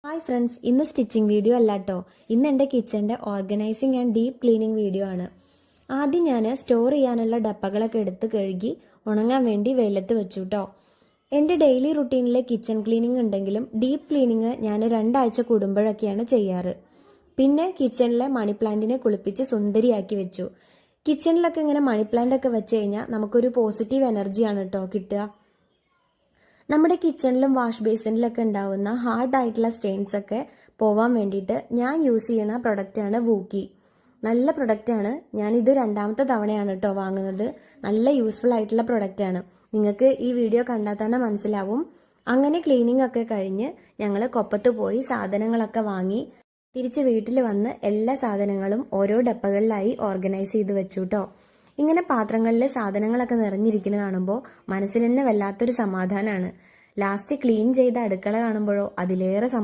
Hi friends, ഇന്ന് stitching video അല്ല കേട്ടോ. ഇന്ന് എൻ്റെ കിച്ചൻ്റെ organising and deep cleaning video ആണ്. ആദ്യം ഞാൻ സ്റ്റോർ ചെയ്യാനുള്ള ഡപ്പകളൊക്കെ എടുത്ത് കഴുകി ഉണങ്ങാൻ വേണ്ടി വെയിലത്ത് വെച്ചു കേട്ടോ. എൻ്റെ ഡെയിലി റുട്ടീനിലെ കിച്ചൺ ക്ലീനിങ് ഉണ്ടെങ്കിലും ഡീപ്പ് ക്ലീനിങ് ഞാൻ 2 ആഴ്ച കൂടുമ്പോഴൊക്കെയാണ് ചെയ്യാറ്. പിന്നെ കിച്ചണിലെ മണി പ്ലാന്റിനെ കുളിപ്പിച്ച് സുന്ദരിയാക്കി വെച്ചു. കിച്ചണിലൊക്കെ ഇങ്ങനെ മണി പ്ലാന്റ് ഒക്കെ വെച്ച് കഴിഞ്ഞാൽ നമുക്കൊരു പോസിറ്റീവ് എനർജിയാണ് കേട്ടോ കിട്ടുക. നമ്മുടെ കിച്ചണിലും വാഷ് ബേസിനിലൊക്കെ ഉണ്ടാവുന്ന ഹാർഡ് ആയിട്ടുള്ള സ്റ്റെയിൻസ് ഒക്കെ പോവാൻ വേണ്ടിയിട്ട് ഞാൻ യൂസ് ചെയ്യുന്ന പ്രൊഡക്റ്റാണ് വൂക്കി. നല്ല പ്രൊഡക്റ്റാണ്. ഞാനിത് 2ാമത്തെ തവണയാണ് കേട്ടോ വാങ്ങുന്നത്. നല്ല യൂസ്ഫുൾ ആയിട്ടുള്ള പ്രൊഡക്റ്റാണ്. നിങ്ങൾക്ക് ഈ വീഡിയോ കണ്ടാൽ തന്നെ മനസ്സിലാവും. അങ്ങനെ ക്ലീനിങ് ഒക്കെ കഴിഞ്ഞ് ഞങ്ങൾ കൊപ്പത്ത് പോയി സാധനങ്ങളൊക്കെ വാങ്ങി തിരിച്ച് വീട്ടിൽ വന്ന് എല്ലാ സാധനങ്ങളും ഓരോ ഡപ്പകളിലായി ഓർഗനൈസ് ചെയ്ത് വെച്ചു കേട്ടോ. ഇങ്ങനെ പാത്രങ്ങളിൽ സാധനങ്ങളൊക്കെ നിറഞ്ഞിരിക്കുന്നത് കാണുമ്പോൾ മനസ്സിൽ തന്നെ വല്ലാത്തൊരു സമാധാനമാണ്. ലാസ്റ്റ് ക്ലീൻ ചെയ്ത അടുക്കള കാണുമ്പോഴോ അതിലേറെ